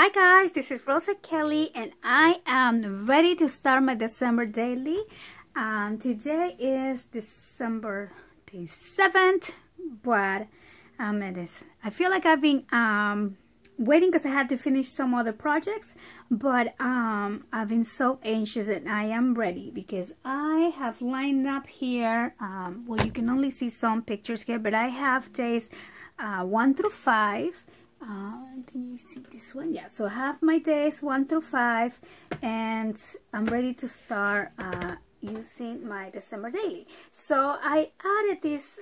Hi guys, this is Rosa Kelly and I am ready to start my December daily. Today is December the 7th, but I feel like I've been waiting because I had to finish some other projects, but I've been so anxious and I am ready because I have lined up here, well, you can only see some pictures here, but I have days 1 through 5. Can you see this one? Yeah, so I have my days 1 through 5 and I'm ready to start using my December daily. So I added this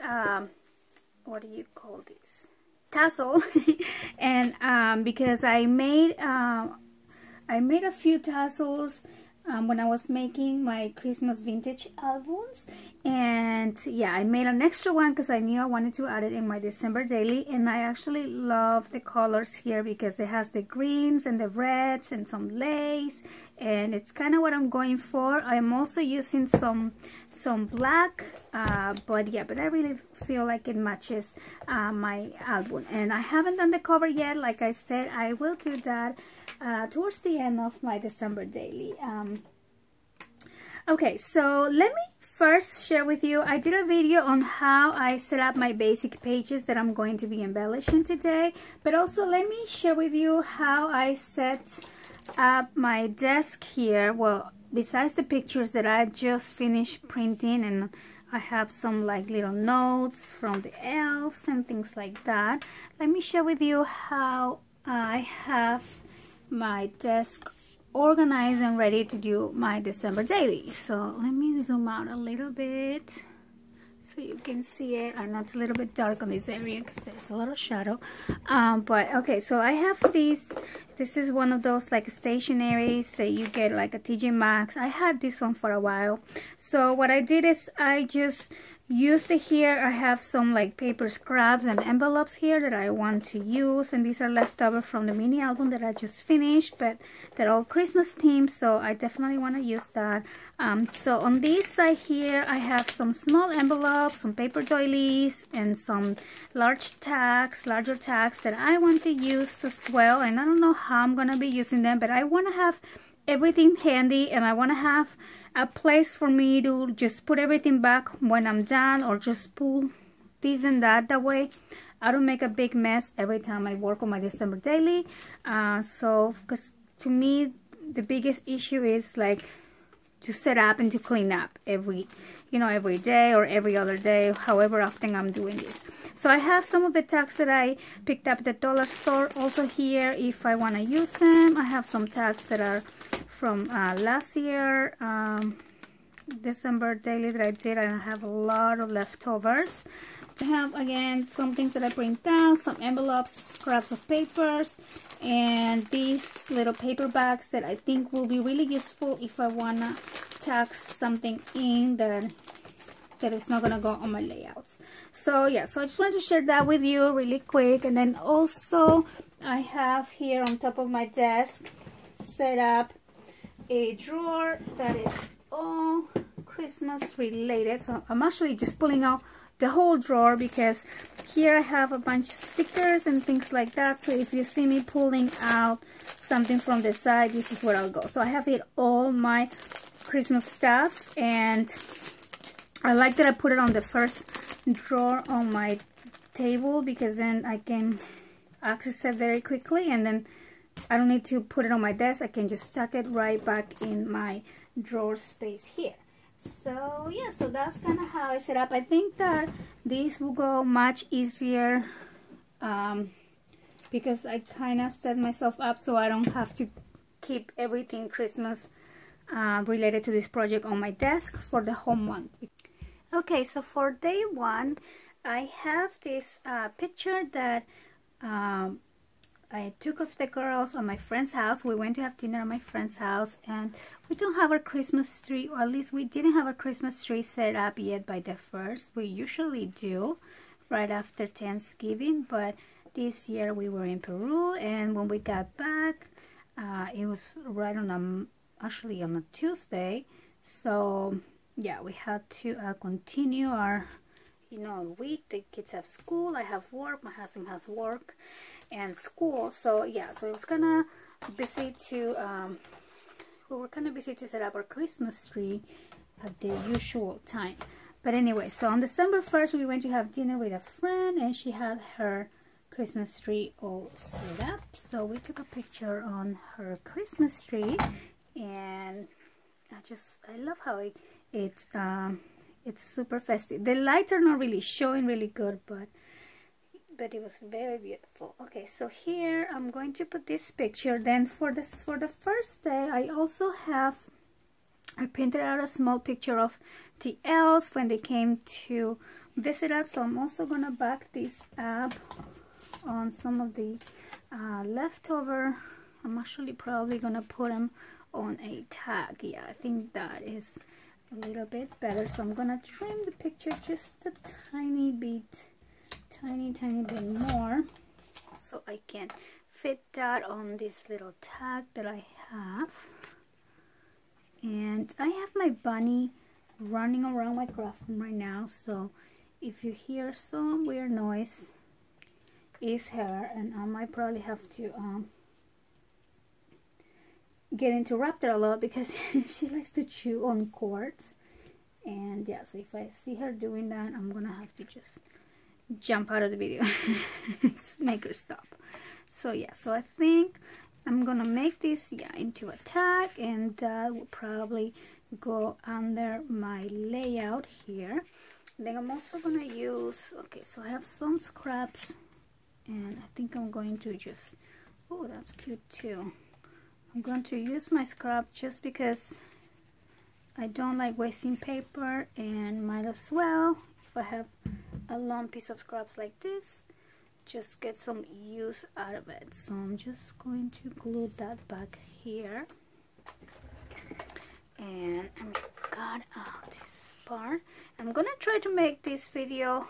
what do you call this, tassel and because I made a few tassels when I was making my Christmas vintage albums, and yeah, I made an extra one because I knew I wanted to add it in my December daily. And I actually love the colors here because it has the greens and the reds and some lace, and it's kind of what I'm going for. I'm also using some black, but I really feel like it matches my album. And I haven't done the cover yet. Like I said, I will do that towards the end of my December daily. Okay, so let me first share with you, I did a video on how I set up my basic pages that I'm going to be embellishing today, but also let me share with you how I set up my desk here. Well, besides the pictures that I just finished printing, and I have some like little notes from the elves and things like that, let me share with you how I have my desk organized and ready to do my December daily. So let me zoom out a little bit so you can see it. I know it's a little bit dark on this area because there's a lot of shadow, but okay, so I have this is one of those like stationaries that you get like a TJ Maxx. I had this one for a while, so what I did is I just used it here. I have some like paper scraps and envelopes here that I want to use, and these are leftover from the mini album that I just finished, but they're all Christmas themed, so I definitely want to use that. So on this side here I have some small envelopes, some paper doilies, and some larger tags that I want to use as well. And I don't know how I'm gonna be using them, but I want to have everything handy, and I want to have a place for me to just put everything back when I'm done, or just pull this and that way I don't make a big mess every time I work on my December daily. So because to me the biggest issue is like to set up and to clean up every day or every other day, however often I'm doing this. So I have some of the tags that I picked up at the dollar store also here if I want to use them. I have some tags that are from last year December daily that I did, and I have a lot of leftovers. I have again some things that I print down, some envelopes, scraps of papers, and these little paper bags that I think will be really useful if I wanna tag something in that is not gonna go on my layouts. So yeah, so I just wanted to share that with you really quick. And then also I have here on top of my desk set up a drawer that is all Christmas related. So I'm actually just pulling out the whole drawer because here I have a bunch of stickers and things like that. So if you see me pulling out something from the side, this is where I'll go. So I have here all my Christmas stuff, and I like that I put it on the first drawer on my table because then I can access it very quickly, and then I don't need to put it on my desk. I can just tuck it right back in my drawer space here. So yeah, so that's kind of how I set up. I think that this will go much easier because I kind of set myself up so I don't have to keep everything Christmas related to this project on my desk for the whole month. Okay, so for day 1 I have this picture that I took of the girls on my friend's house. We went to have dinner at my friend's house, and we don't have our Christmas tree, or at least we didn't have a Christmas tree set up yet by the 1st. We usually do right after Thanksgiving, but this year we were in Peru, and when we got back it was right on actually on a Tuesday. So yeah, we had to continue our week. The kids have school, I have work, my husband has work and school. So yeah, so it's gonna busy to set up our Christmas tree at the usual time. But anyway, so on December 1st we went to have dinner with a friend, and she had her Christmas tree all set up. So we took a picture on her Christmas tree, and I love how it's super festive. The lights are not really showing really good, but it was very beautiful. Okay, so here I'm going to put this picture. Then for the first day, I printed out a small picture of the elves when they came to visit us. So I'm also gonna back this up on some of the leftover. I'm actually probably gonna put them on a tag. Yeah, I think that is a little bit better. So I'm gonna trim the picture just a tiny bit more, so I can fit that on this little tag that I have. And I have my bunny running around my craft room right now, so if you hear some weird noise, it's her, and I might probably have to get interrupted a lot because she likes to chew on cords. And yeah, so if I see her doing that, I'm gonna have to just jump out of the video make her stop. So yeah, so I think I'm gonna make this into a tag, and that will probably go under my layout here. Then I'm also gonna use, okay, so I have some scraps, and I think I'm going to just, oh, that's cute too. I'm going to use my scrap just because I don't like wasting paper, and might as well, if I have a long piece of scraps like this, just get some use out of it. So I'm just going to glue that back here, and I'm cut out this part. I'm gonna try to make this video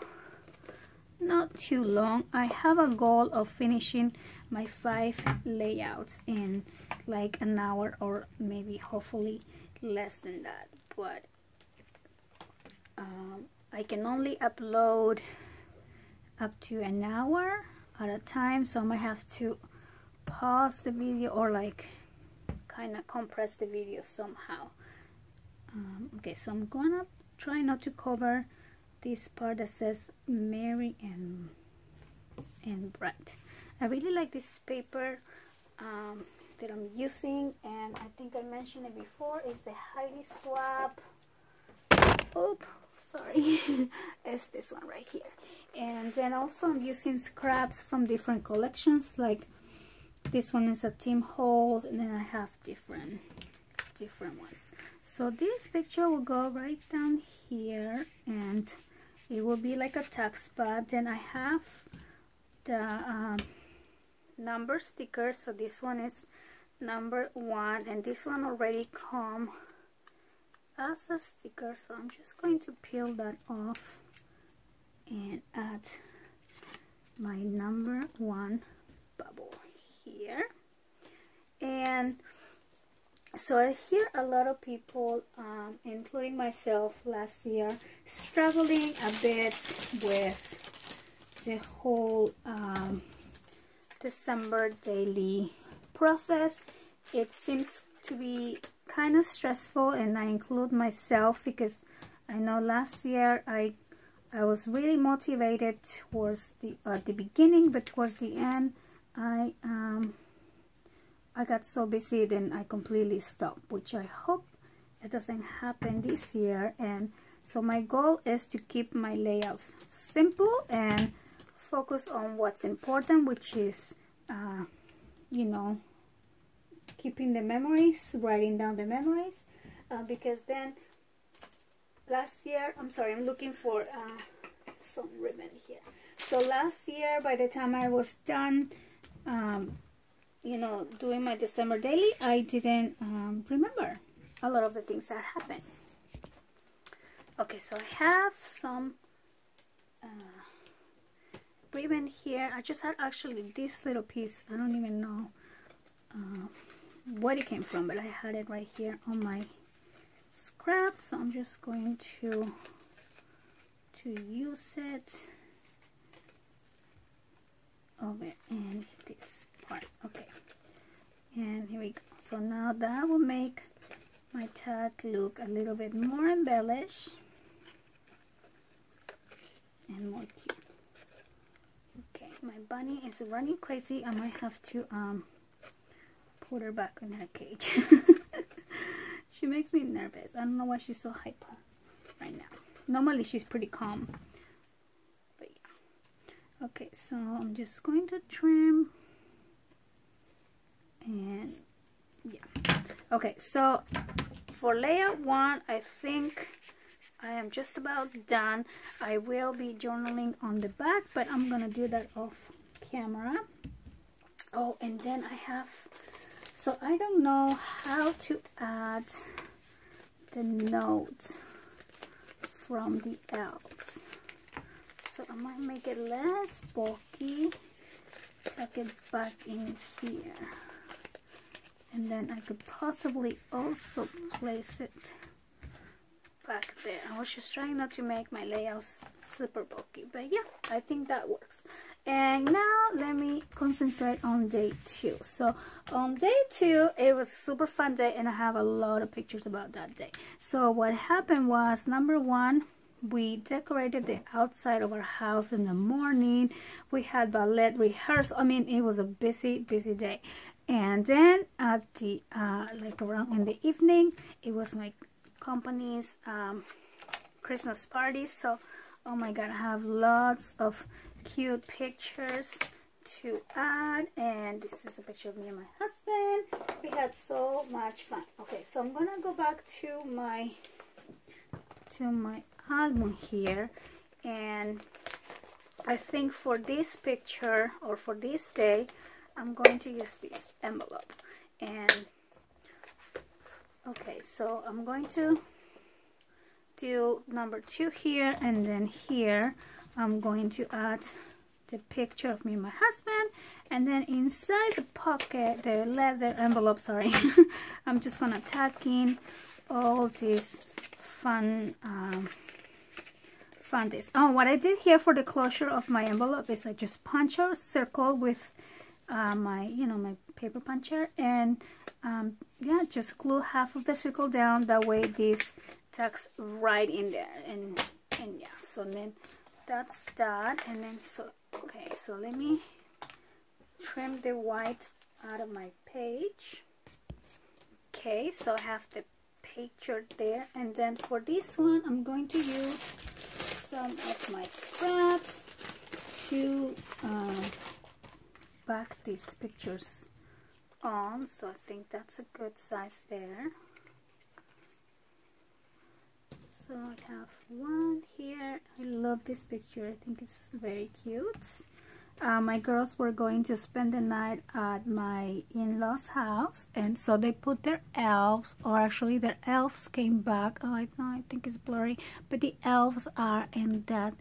not too long. I have a goal of finishing my 5 layouts in like an hour, or maybe hopefully less than that, but I can only upload up to an hour at a time, so I might have to pause the video or like kind of compress the video somehow. Okay, so I'm gonna try not to cover this part that says Mary and Brett. I really like this paper that I'm using, and I think I mentioned it before, is the Heidi Swap. Oops, sorry. It's this one right here. And then also I'm using scraps from different collections, like this one is a Tim Holtz, and then I have different ones. So this picture will go right down here, and it will be like a tag spot. Then I have the number stickers. So this one is number 1, and this one already come as a sticker, so I'm just going to peel that off and add my number 1 bubble here. And so I hear a lot of people, including myself last year, struggling a bit with the whole December daily process. It seems to be kind of stressful, and I include myself because I know last year I was really motivated towards the beginning, but towards the end I got so busy, then I completely stopped, which I hope it doesn't happen this year. And so my goal is to keep my layouts simple and focus on what's important, which is you know, keeping the memories, writing down the memories, because then last year, I'm sorry, I'm looking for some ribbon here. So last year, by the time I was done you know, doing my December daily, I didn't remember a lot of the things that happened. Okay, so I have some ribbon here. I just had actually this little piece. I don't even know what it came from, but I had it right here on my scraps, so I'm just going to use it over in this part. Okay, And here we go. So now that will make my tag look a little bit more embellished and more cute. Okay, my bunny is running crazy. I might have to put her back in her cage. She makes me nervous. I don't know why she's so hyper right now. Normally she's pretty calm. But yeah. Okay, so I'm just going to trim. And yeah. Okay, so for layout 1, I think I am just about done. I will be journaling on the back, but I'm gonna do that off camera. Oh, and then I have, so I don't know how to add the note from the elves. So I might make it less bulky, tuck it back in here. And then I could possibly also place it back there. I was just trying not to make my layouts super bulky, but yeah, I think that works. And now let me concentrate on day 2. So on day 2, it was a super fun day, and I have a lot of pictures about that day. So what happened was, number 1, we decorated the outside of our house in the morning. We had ballet rehearsal. I mean, it was a busy day. And then at the like around in the evening, it was my company's Christmas party. So oh my god, I have lots of cute pictures to add, and this is a picture of me and my husband. We had so much fun. Okay, so I'm gonna go back to my album here, and I think for this picture, or for this day, I'm going to use this envelope. And okay, so I'm going to do number 2 here, and then here I'm going to add the picture of me and my husband, and then inside the pocket, the leather envelope, sorry, I'm just gonna tack in all these fun days. Oh, what I did here for the closure of my envelope is I just punch a circle with my paper puncher, and yeah, just glue half of the circle down. That way this tucks right in there, and yeah, so then that's that. And then so okay, so let me trim the white out of my page. Okay, so I have the picture there, and then for this one I'm going to use some of my scraps to back these pictures on. So I think that's a good size there. So I have one here. I love this picture. I think it's very cute. My girls were going to spend the night at my in-laws house, and so they put their elves, or actually their elves came back. Oh, I think it's blurry, but the elves are in that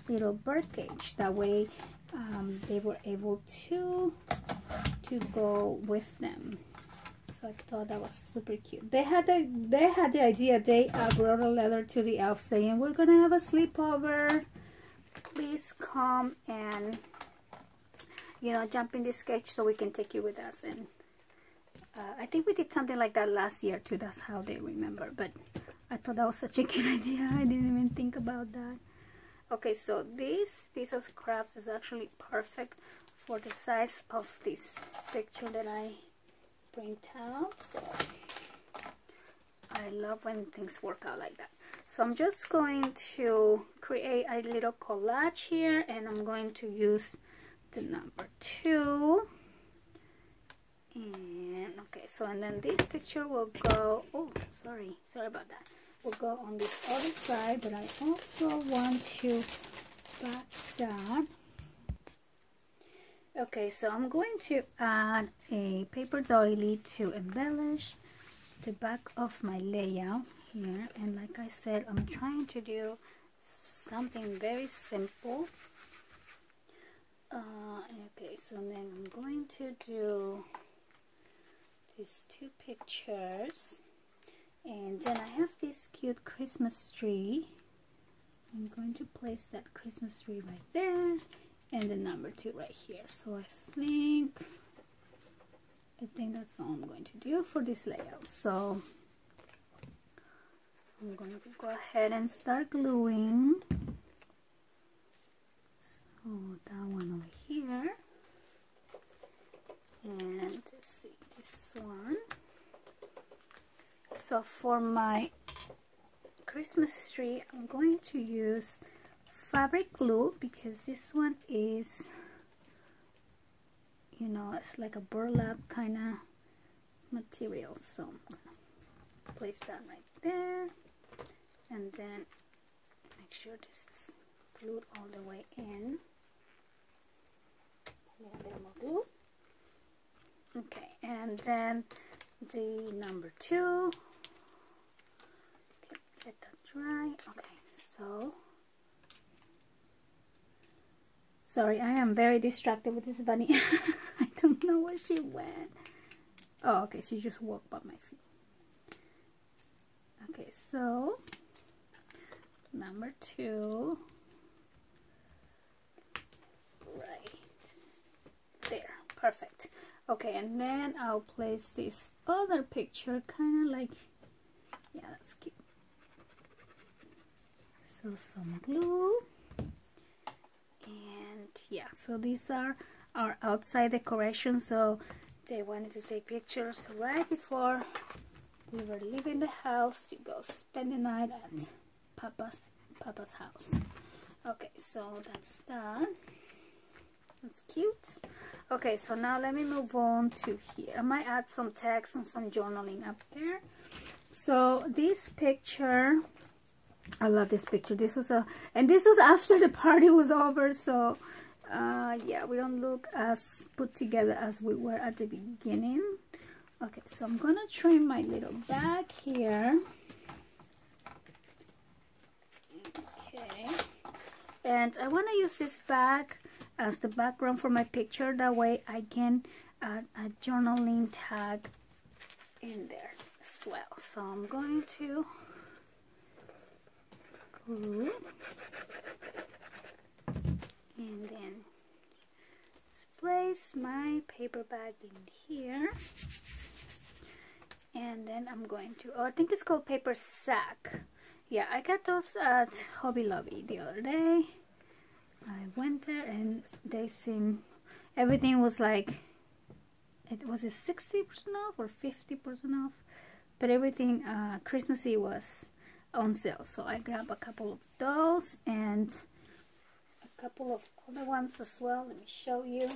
little bird cage. That way they were able to go with them. So I thought that was super cute. They had the idea. They wrote a letter to the elf saying, "We're gonna have a sleepover. Please come and jump in this cage so we can take you with us." And I think we did something like that last year too. That's how they remember. But I thought that was such a cute idea. I didn't even think about that. Okay, so this piece of scraps is actually perfect for the size of this picture that I print out. So I love when things work out like that. So I'm just going to create a little collage here, and I'm going to use the number 2. And okay, so and then this picture will go, oh sorry about that, will go on this other side, but I also want to back that. Okay, so I'm going to add a paper doily to embellish the back of my layout here. And like I said, I'm trying to do something very simple. Okay, so then I'm going to do these 2 pictures, and then I have this cute Christmas tree. I'm going to place that Christmas tree right there, and the number 2 right here. So I think I think that's all I'm going to do for this layout. So I'm going to go ahead and start gluing. So that one over here, and let's see this one. So for my Christmas tree, I'm going to use fabric glue because this one is, you know, it's like a burlap kind of material. So I'm gonna place that right there, and then make sure this is glued all the way in. A little more glue. Okay, and then the number 2. Okay, let that dry. Okay, so sorry, I am very distracted with this bunny. I don't know where she went. Oh, okay, she just walked by my feet. Okay, so number 2, right there, perfect. Okay, and then I'll place this other picture, kind of like, yeah, that's cute. So some glue, and yeah, so these are our outside decorations. So they wanted to take pictures right before we were leaving the house to go spend the night at Papa's house. Okay, so that's done. That's cute. Okay, so now let me move on to here. I might add some text and some journaling up there. So this picture, I love this picture. This was after the party was over. So yeah, we don't look as put together as we were at the beginning. Okay, so I'm gonna trim my little bag here. Okay, and I want to use this bag as the background for my picture. That way I can add a journaling tag in there as well. So I'm going to glue and then place my paper bag in here, and then I'm going to, oh, I think it's called paper sack. Yeah, I got those at Hobby Lobby the other day. I went there and they seem, everything was like, it was a 60% off or 50% off, but everything Christmassy was on sale. So I grabbed a couple of those and a couple of other ones as well. Let me show you.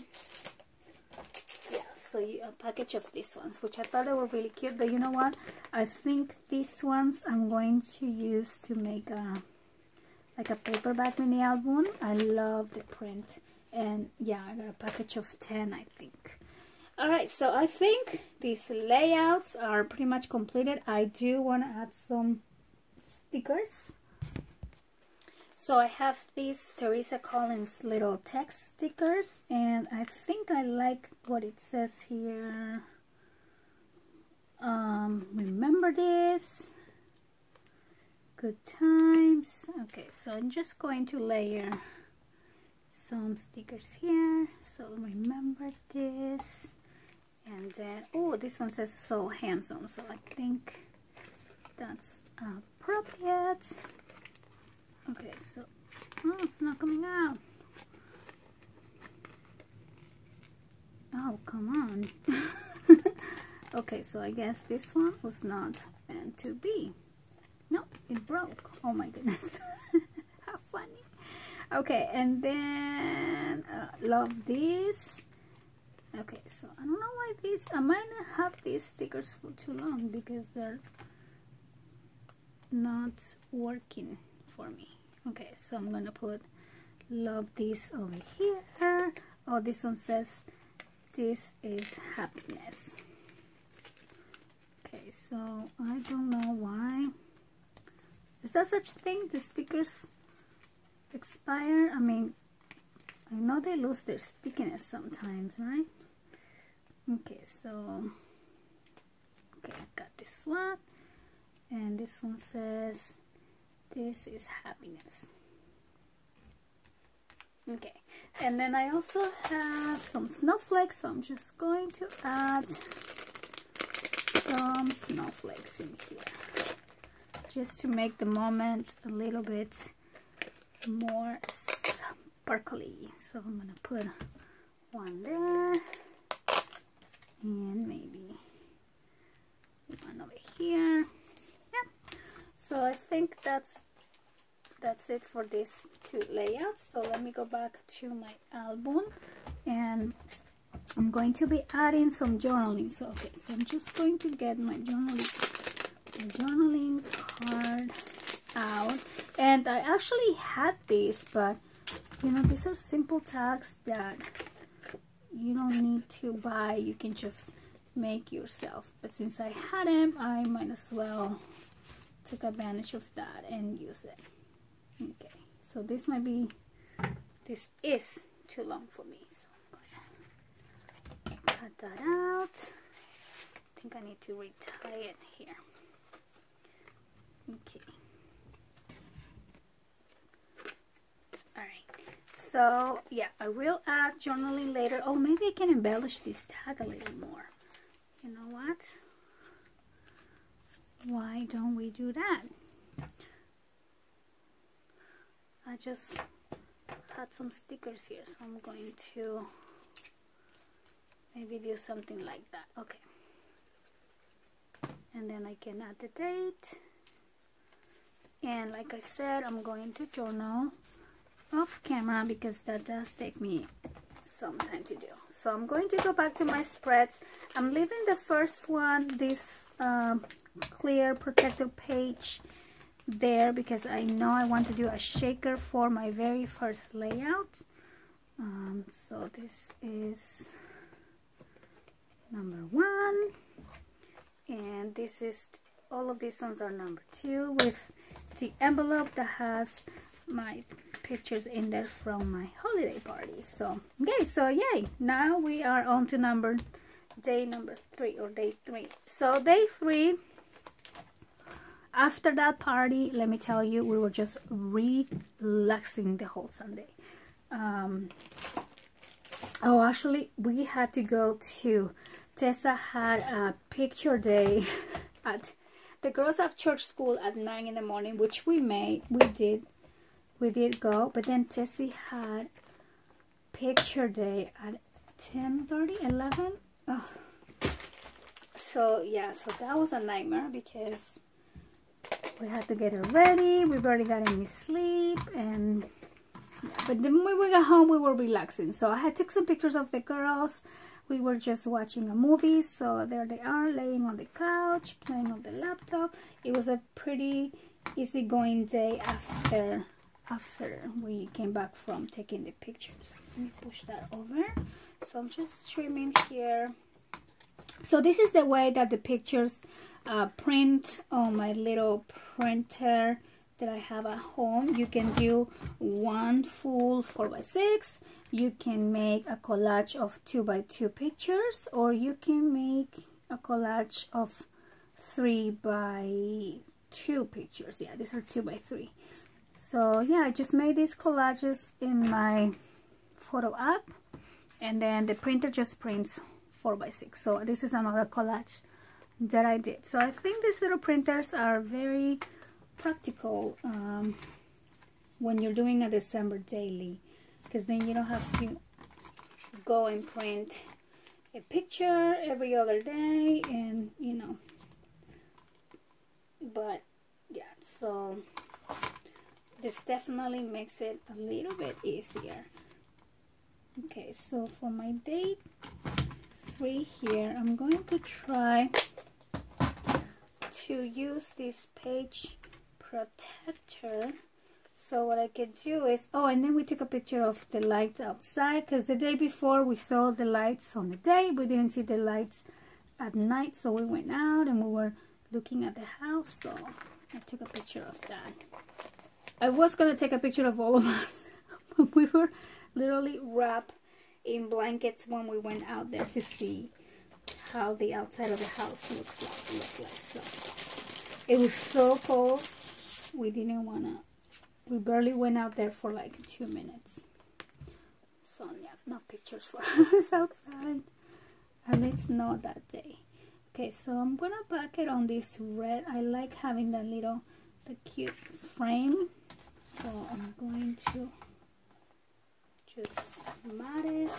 Yeah, so a package of these ones, which I thought they were really cute. But you know what? I think these ones I'm going to use to make a like a paperback mini album. I love the print, and yeah, I got a package of 10, I think. Alright, so I think these layouts are pretty much completed. I do want to add some stickers. So I have these Teresa Collins little text stickers, and I think I like what it says here. Remember this. Good times. Okay, so I'm just going to layer some stickers here. So remember this. And then, oh, this one says so handsome. So I think that's appropriate. Okay, so, oh, it's not coming out. Oh, come on. Okay, so I guess this one was not meant to be. No, it broke. Oh my goodness. How funny. Okay, and then love this. Okay, so I don't know why these, I might not have these stickers for too long because they're not working for me. Okay, so I'm gonna put love this over here. Oh, this one says this is happiness. Okay, so I don't know why. Is that such thing? The stickers expire? I mean, I know they lose their stickiness sometimes, right? Okay, so okay, I got this one, and this one says this is happiness. Okay, And then I also have some snowflakes, so I'm just going to add some snowflakes in here just to make the moment a little bit more sparkly. So I'm gonna put one there and maybe one over here. Yeah, so I think that's it for these two layouts. So let me go back to my album, and I'm going to be adding some journaling. So okay, so I'm just going to get my journaling card out. And I actually had these, but you know, these are simple tags that you don't need to buy. You can just make yourself. But since I had them, I might as well take advantage of that and use it. Okay, so this is too long for me, so I'm gonna cut that out. I think I need to retie it here. Okay. Alright, so yeah, I will add journaling later. Oh, maybe I can embellish this tag a little more. You know what? Why don't we do that? I just had some stickers here, so I'm going to maybe do something like that. Okay. And then I can add the date. And like I said, I'm going to journal off camera because that does take me some time to do. So I'm going to go back to my spreads. I'm leaving the first one, this clear protected page, there because I know I want to do a shaker for my very first layout. So this is number 1, and this is, all of these ones are number 2 with the envelope that has my pictures in there from my holiday party. So okay, so yay, now we are on to day number 3, or day 3. So day 3, after that party, let me tell you, we were just relaxing the whole Sunday. Oh, actually, we had to go to, Tessa had a picture day at the girls have church school at 9 in the morning, which we did go, but then Tessie had picture day at 10:30, 11. Oh. So yeah, so that was a nightmare because we had to get her ready. We barely got any sleep, and yeah, but then when we got home, we were relaxing. So I had took some pictures of the girls. We were just watching a movie, so there they are, laying on the couch, playing on the laptop. It was a pretty easygoing day after we came back from taking the pictures. Let me push that over. So I'm just trimming here. So this is the way that the pictures print on my little printer that I have at home. You can do one full 4x6. You can make a collage of 2x2 pictures, or you can make a collage of 3x2 pictures. Yeah, these are 2x3. So yeah, I just made these collages in my photo app, and then the printer just prints 4x6. So this is another collage that I did. So I think these little printers are very practical when you're doing a December daily, because then you don't have to go and print a picture every other day, and you know. But yeah, so this definitely makes it a little bit easier. Okay, so for my day 3 here, I'm going to try to use this page protector. So what I could do is, oh, and then we took a picture of the lights outside, because the day before we saw the lights on the day, we didn't see the lights at night, so we went out and we were looking at the house, so I took a picture of that. I was gonna take a picture of all of us, but we were literally wrapped in blankets when we went out there to see how the outside of the house looks like. So it was so cold, we didn't wanna. We barely went out there for like 2 minutes. So yeah, no pictures for us outside, at least not that day. Okay, so I'm gonna back it on this red. I like having that little, the cute frame. So I'm going to just mat it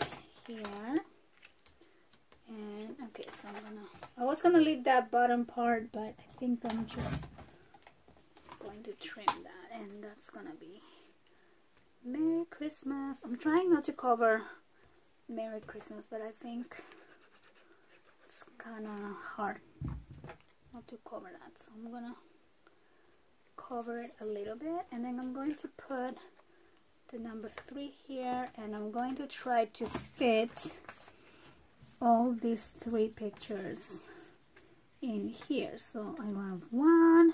here. And okay, so I was gonna leave that bottom part, but I think I'm just going to trim that, and that's gonna be Merry Christmas. I'm trying not to cover Merry Christmas, but I think it's kind of hard not to cover that, so I'm gonna cover it a little bit, and then I'm going to put the number 3 here, and I'm going to try to fit all these 3 pictures in here. So I have 1,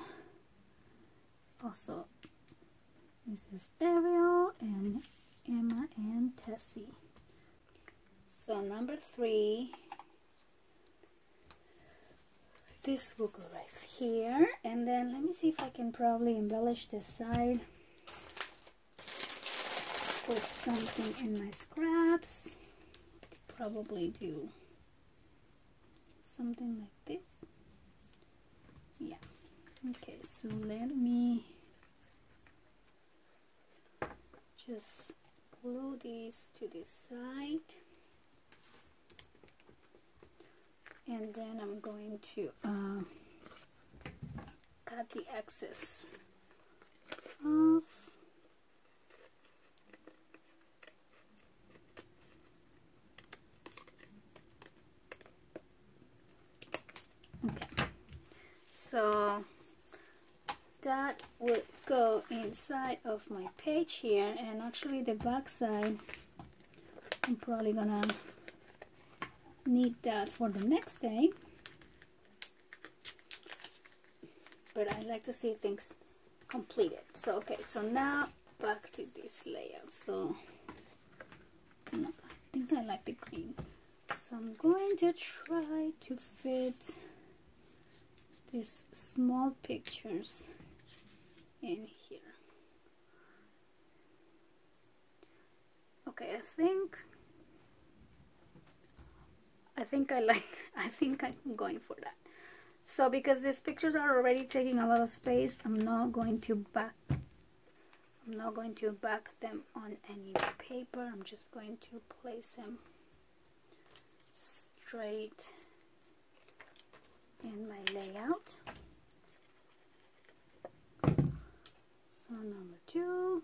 also this is Ariel and Emma and Tessie. So number 3, this will go right here, and then let me see if I can probably embellish this side with something in my scraps. Probably do something like this. Yeah. Okay, so let me just glue these to this side, and then I'm going to cut the excess off. Okay, so that would go inside of my page here, and actually the back side I'm probably gonna need that for the next day, but I like to see things completed. So okay, so now back to this layout. So no, I think I like the green, so I'm going to try to fit these small pictures in here. Okay, I think I'm going for that. So because these pictures are already taking a lot of space, I'm not going to back them on any paper. I'm just going to place them straight in my layout. So number 2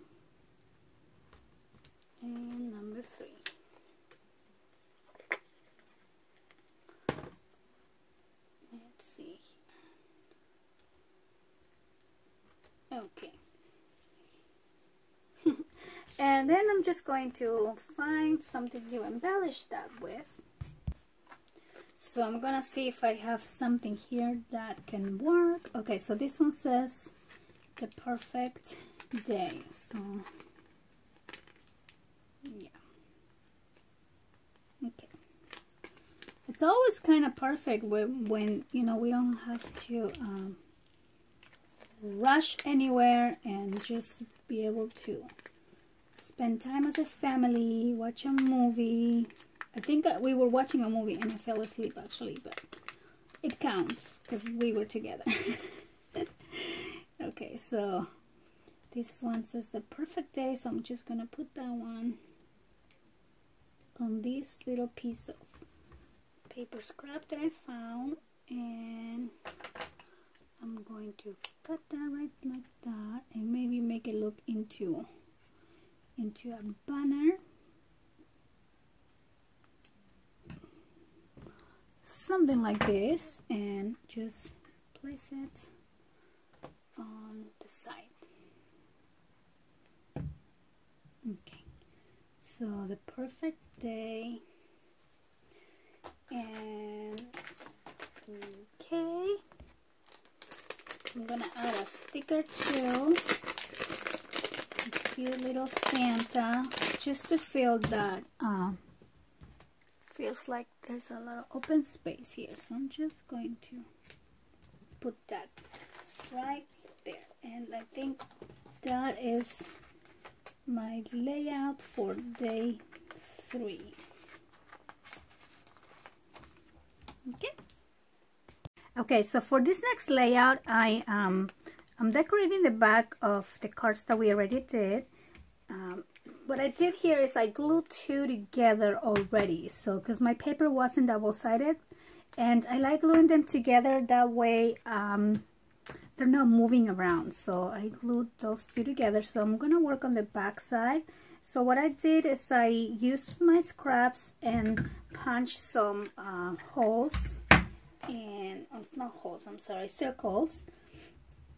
and number 3. Let's see here. Okay. And then I'm just going to find something to embellish that with. So I'm gonna see if I have something here that can work. Okay, so this one says the perfect day. So yeah. Okay. It's always kind of perfect when you know, we don't have to rush anywhere, and just be able to spend time as a family, watch a movie. I think we were watching a movie and I fell asleep actually, but it counts because we were together. Okay, so this one says the perfect day, so I'm just gonna put that one on this little piece of paper scrap that I found, and I'm going to cut that right like that, and maybe make it look into a banner. Something like this, and just place it on the side. Okay, so the perfect day, and okay, I'm gonna add a sticker too, a cute little Santa, just to feel that feels like there's a lot of open space here. So I'm just going to put that right there, and I think that is my layout for day 3. Okay, so for this next layout, I'm decorating the back of the cards that we already did. What I did here is I glued 2 together already, so because my paper wasn't double-sided, and I like gluing them together that way they're not moving around. So I glued those 2 together. So I'm gonna work on the back side. So what I did is I used my scraps and punched some holes, and not holes, I'm sorry, circles.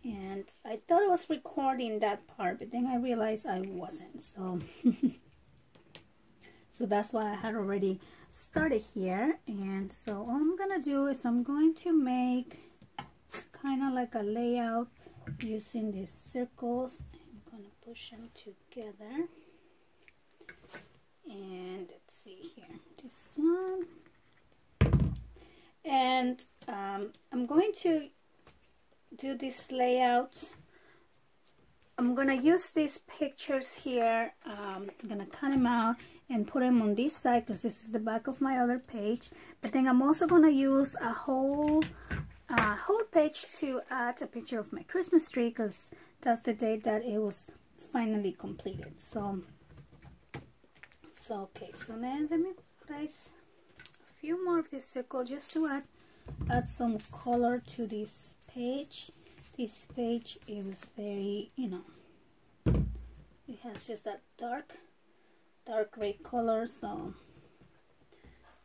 And I thought I was recording that part, but then I realized I wasn't. So so that's why I had already started here. And so all I'm gonna do is I'm going to make kind of like a layout using these circles. I'm gonna push them together. And let's see here, this one. And I'm going to do this layout. I'm gonna use these pictures here. I'm gonna cut them out and put them on this side because this is the back of my other page. But then I'm also gonna use a whole page to add a picture of my Christmas tree because that's the day that it was finally completed. So okay, so then let me place a few more of this circle just to add some color to this page. This page, it was very, you know, it has just that dark gray color. So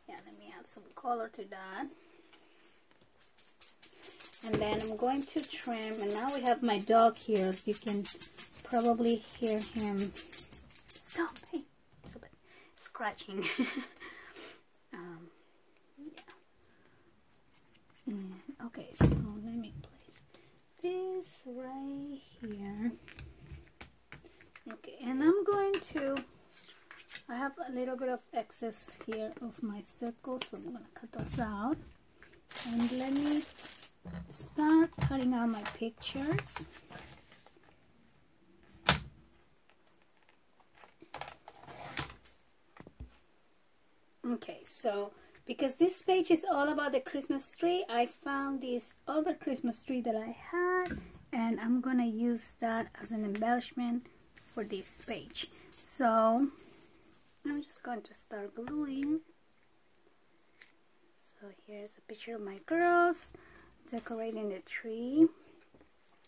yeah, let me add some color to that. And then I'm going to trim, and now we have my dog here, as you can probably hear him. Stop, hey, stop it, scratching. Yeah. And, okay, so let me place this right here. Okay, and I'm going to, I have a little bit of excess here of my circle, so I'm going to cut those out. And let me start cutting out my pictures. Okay, so because this page is all about the Christmas tree, I found this other Christmas tree that I had, and I'm gonna use that as an embellishment for this page. So I'm just going to start gluing. So here's a picture of my girls decorating the tree.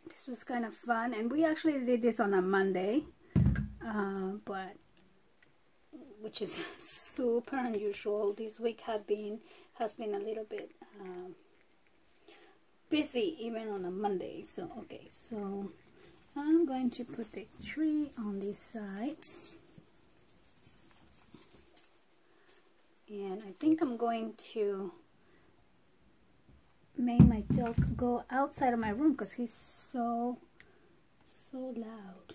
This was kind of fun, and we actually did this on a Monday, but which is super unusual. This week has been a little bit busy even on a Monday. So okay, so I'm going to put the tree on this side, and I think I'm going to make my dog go outside of my room because he's so loud.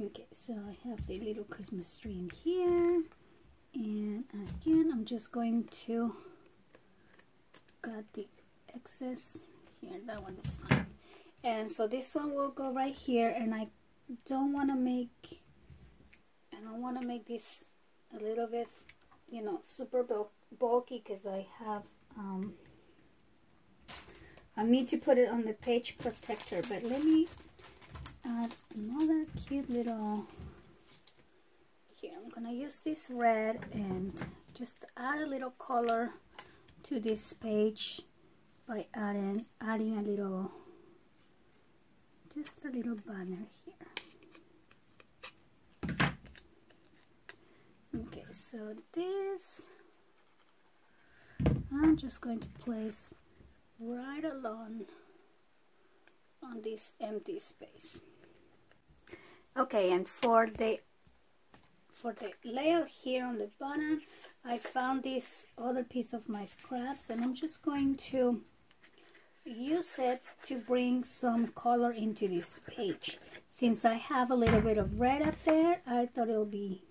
Okay, so I have the little Christmas tree in here, and again I'm just going to cut the excess here. That one is fine, and so this one will go right here. And I don't want to make this a little bit, you know, super bulky because I have I need to put it on the page protector. But let me add another cute little, here I'm gonna use this red and just add a little color to this page by adding a little, just a little banner here. Okay, so this I'm just going to place right along on this empty space. Okay, and for the layout here on the bottom, I found this other piece of my scraps, and I'm just going to use it to bring some color into this page. Since I have a little bit of red up there, I thought it would be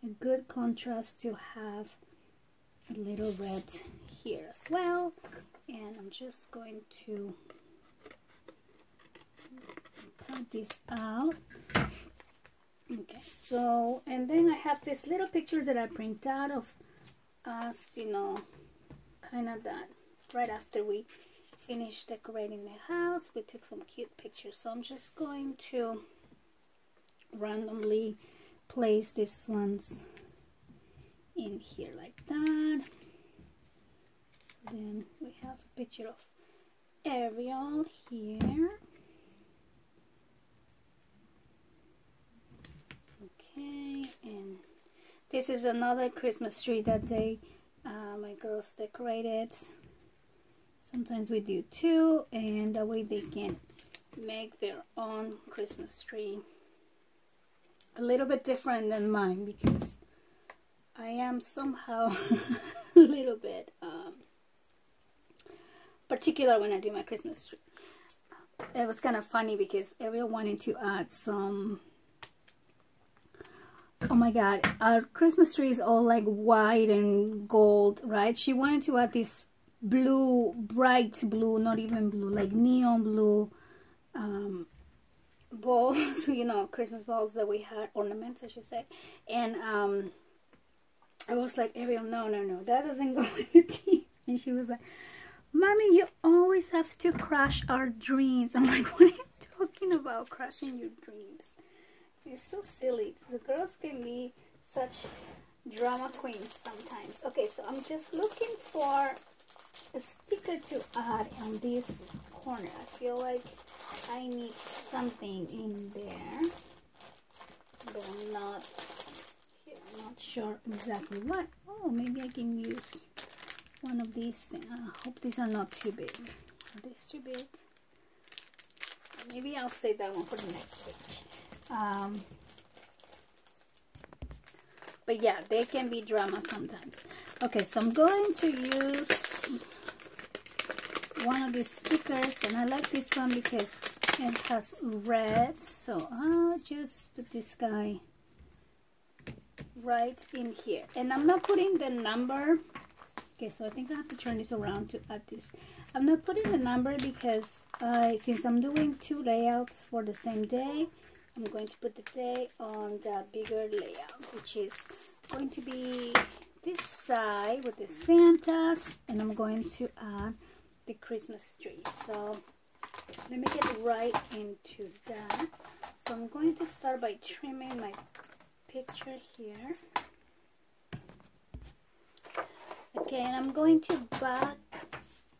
a good contrast to have a little red here as well. And I'm just going to cut this out. Okay, so, and then I have this little picture that I print out of us, you know, kind of that right after we finished decorating the house. We took some cute pictures, so I'm just going to randomly place these ones in here like that. Then we have a picture of Ariel here. Okay, and this is another Christmas tree that day my girls decorated. Sometimes we do two, and that way they can make their own Christmas tree. A little bit different than mine because I am somehow a little bit particular when I do my Christmas tree. It was kind of funny because everyone wanted to add some. Oh my god, our Christmas tree is all like white and gold, right? She wanted to add this blue, bright blue, not even blue, like neon blue balls, you know, Christmas balls that we had, ornaments I should say. And I was like, Ariel, no, that doesn't go with the theme. And she was like, Mommy, you always have to crush our dreams. I'm like, what are you talking about, crushing your dreams? It's so silly. The girls can be such drama queens sometimes. Okay, so I'm just looking for a sticker to add on this corner. I feel like I need something in there, but I'm not sure exactly what. Oh, maybe I can use one of these. I hope these are not too big. Are these too big? Maybe I'll save that one for the next page. But yeah, they can be drama sometimes. Okay, so I'm going to use one of these stickers, and I like this one because it has red. So I'll just put this guy right in here, and I'm not putting the number. Okay, so I think I have to turn this around to add this. I'm not putting the number because since I'm doing two layouts for the same day, I'm going to put the day on the bigger layout, which is going to be this side with the Santas, and I'm going to add the Christmas tree. So let me get right into that. So I'm going to start by trimming my picture here. Okay, and I'm going to back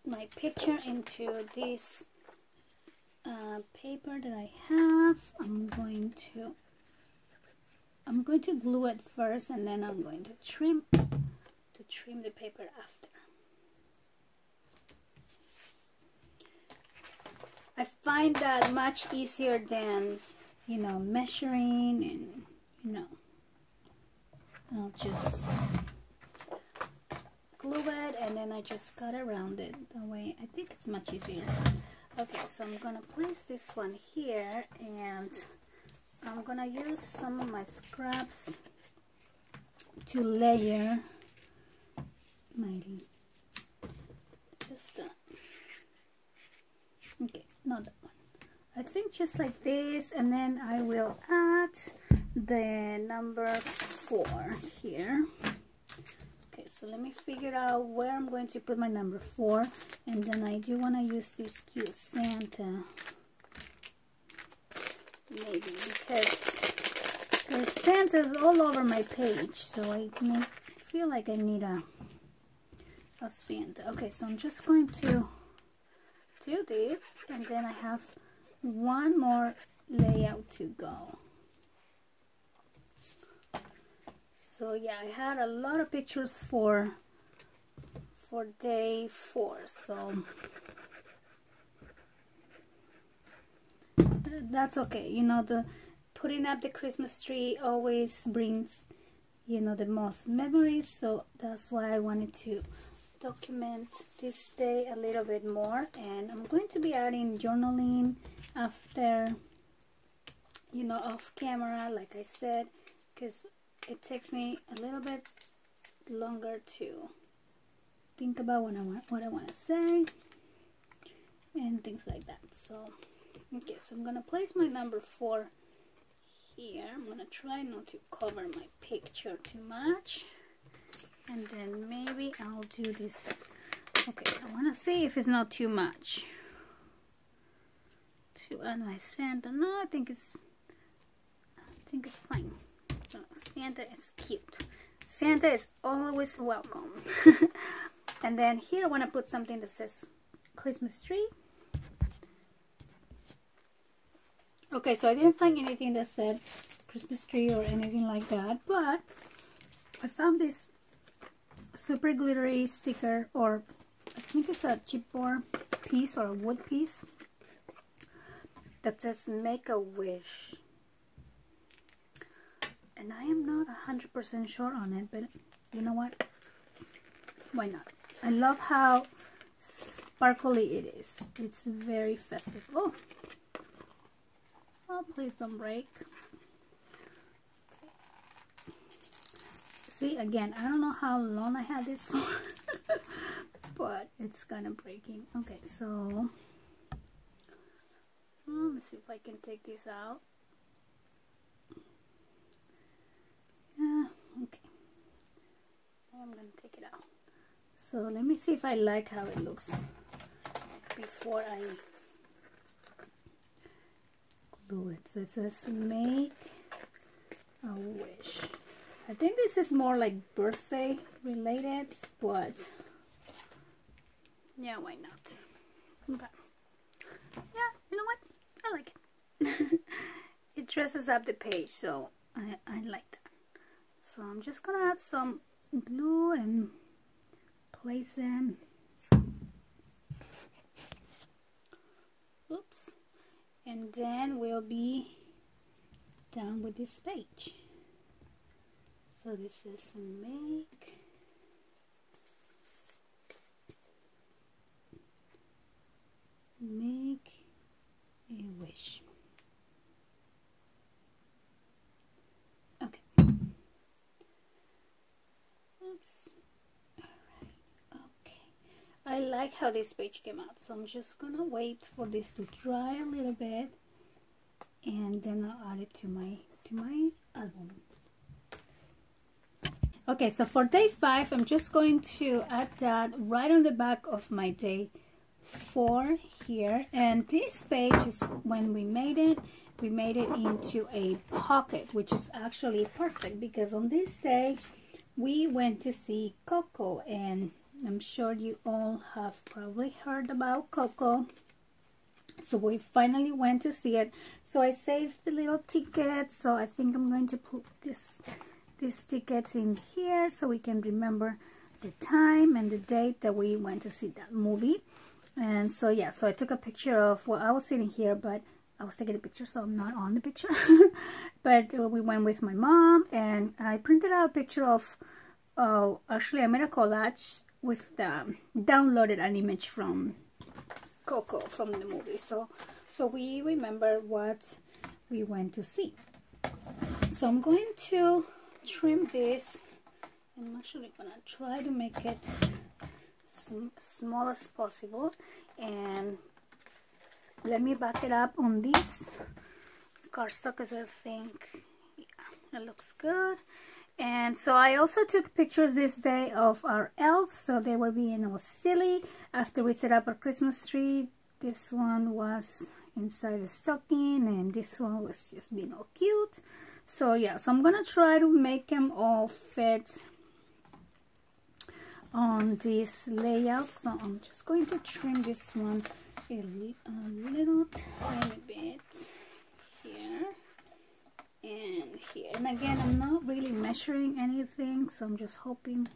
my picture into this paper that I have. I'm going to glue it first, and then I'm going to trim the paper after. I find that much easier than, you know, measuring, and you know, I'll just glue it and then I just cut around it. That way I think it's much easier. Okay, so I'm gonna place this one here, and I'm gonna use some of my scraps to layer my okay, not that one. I think just like this, and then I will add the number 4 here. Okay, so let me figure out where I'm going to put my number 4, and then I do want to use this cute Santa, maybe, because there's Santas all over my page, so I feel like I need a Santa. Okay, so I'm just going to do this, and then I have one more layout to go. So yeah, I had a lot of pictures for day 4, so that's okay. You know, the putting up the Christmas tree always brings, you know, the most memories, so that's why I wanted to document this day a little bit more. And I'm going to be adding journaling after, you know, off camera, like I said, because it takes me a little bit longer to think about what I want to say and things like that. So okay, so I'm gonna place my number 4 here. I'm gonna try not to cover my picture too much, and then maybe I'll do this. Okay, I want to see if it's not too much to add my Santa. No, I think it's fine. So Santa is cute. Santa is always welcome. And then here I want to put something that says Christmas tree. Okay, so I didn't find anything that said Christmas tree or anything like that, but I found this super glittery sticker, or I think it's a chipboard piece or a wood piece, that says make a wish. And I am not 100% sure on it, but you know what? Why not? I love how sparkly it is. It's very festive. Oh, please don't break. See, again, I don't know how long I had this for, but it's kind of breaking. Okay, so let me see if I can take this out. Okay, I'm gonna take it out. So let me see if I like how it looks before I glue it. So it says make a wish. I think this is more like birthday related, but yeah, why not? Okay. Yeah, you know what? I like it. It dresses up the page, so I like that. So I'm just gonna add some glue and place them. Oops. And then we'll be done with this page. So this is make a wish. Okay. Oops. Alright. Okay. I like how this page came out, so I'm just gonna wait for this to dry a little bit, and then I'll add it to my album. Okay, so for day 5, I'm just going to add that right on the back of my day 4 here. And this page is when we made it into a pocket, which is actually perfect because on this day we went to see Coco, and I'm sure you all have probably heard about Coco. So we finally went to see it. So I saved the little tickets, so I think I'm going to put these tickets in here so we can remember the time and the date that we went to see that movie. And so yeah, so I took a picture of, well, I was sitting here, but I was taking a picture, so I'm not on the picture. But we went with my mom, and I printed out a picture of, actually I made a collage with downloaded an image from Coco from the movie, so we remember what we went to see. So I'm going to trim this. I'm actually gonna try to make it small as possible, and let me back it up on this cardstock because I think, yeah, it looks good. And so I also took pictures this day of our elves, so they were being all silly after we set up our Christmas tree. This one was inside the stocking, and this one was just being all cute. So yeah, so I'm gonna try to make them all fit on this layout. So I'm just going to trim this one a little tiny bit here and here. And again, I'm not really measuring anything, so I'm just hoping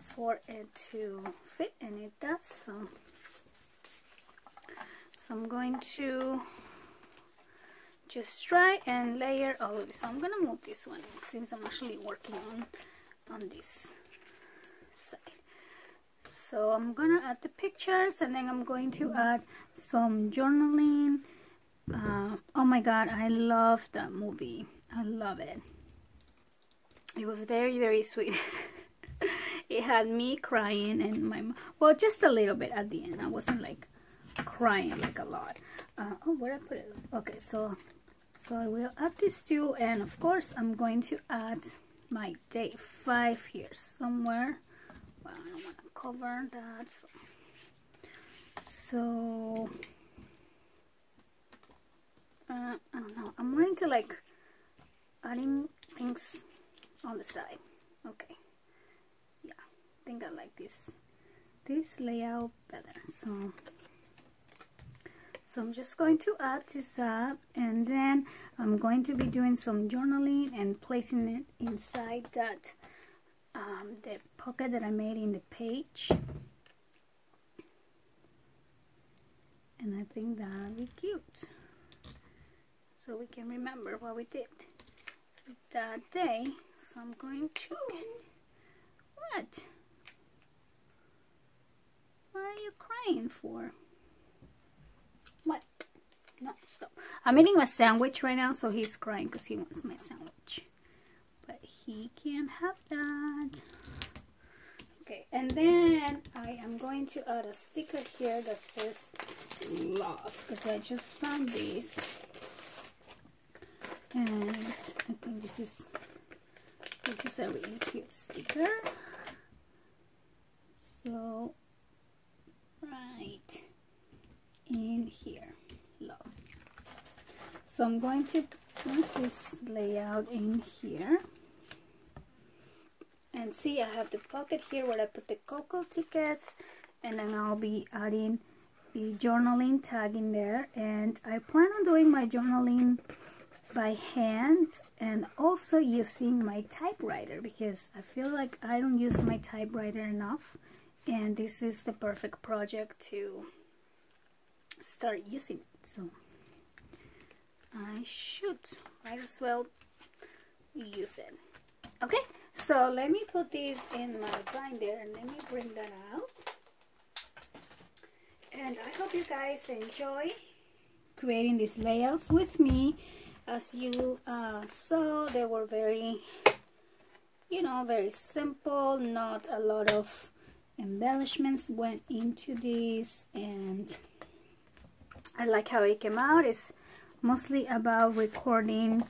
for it to fit, and it does. So I'm going to just try and layer all of this. So I'm gonna move this one since I'm actually working on this side. So I'm gonna add the pictures, and then I'm going to add some journaling. Oh my god, I love that movie. I love it. It was very, very sweet. It had me crying, and my mom, well, just a little bit at the end. I wasn't like crying like a lot. Oh, where I put it? Okay, so So I will add these two, and of course I'm going to add my day 5 here somewhere. Well, I don't want to cover that. So I don't know. I'm going to like adding things on the side. Okay. Yeah, I think I like this layout better. So I'm just going to add this up, and then I'm going to be doing some journaling and placing it inside that the pocket that I made in the page. And I think that'll be cute, so we can remember what we did that day. So I'm going to... What? What are you crying for? What? No, stop. I'm eating my sandwich right now, so he's crying because he wants my sandwich. But he can't have that. Okay, and then I am going to add a sticker here that says love, because I just found this. And I think this is a really cute sticker. So right in here, love. So I'm going to put this layout in here, and see, I have the pocket here where I put the Coco tickets, and then I'll be adding the journaling tag in there. And I plan on doing my journaling by hand and also using my typewriter, because I feel like I don't use my typewriter enough, and this is the perfect project to start using it. So I should might as well use it. Okay, so let me put these in my binder and let me bring that out. And I hope you guys enjoy creating these layouts with me. As you saw, they were very, very simple. Not a lot of embellishments went into this, and I like how it came out. It's mostly about recording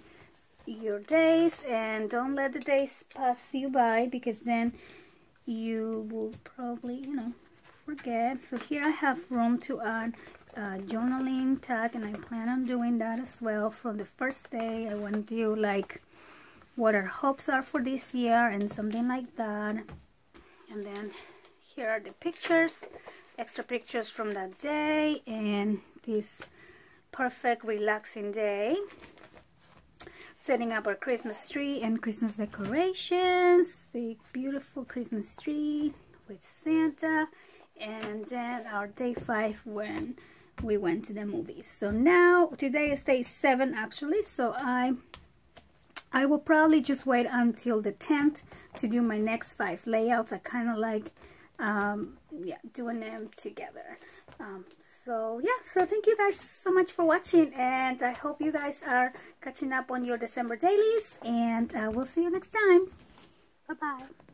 your days, and don't let the days pass you by, because then you will probably, forget. So here I have room to add journaling tag, and I plan on doing that as well. From the first day, I want to do like what our hopes are for this year and something like that. And then here are the pictures, extra pictures from that day, and this perfect relaxing day, setting up our Christmas tree and Christmas decorations, the beautiful Christmas tree with Santa, and then our day 5 when we went to the movies. So now today is day 7 actually, so I will probably just wait until the 10th to do my next 5 layouts. I kind of like doing them together. So thank you guys so much for watching, and I hope you guys are catching up on your December dailies, and we'll see you next time. Bye bye.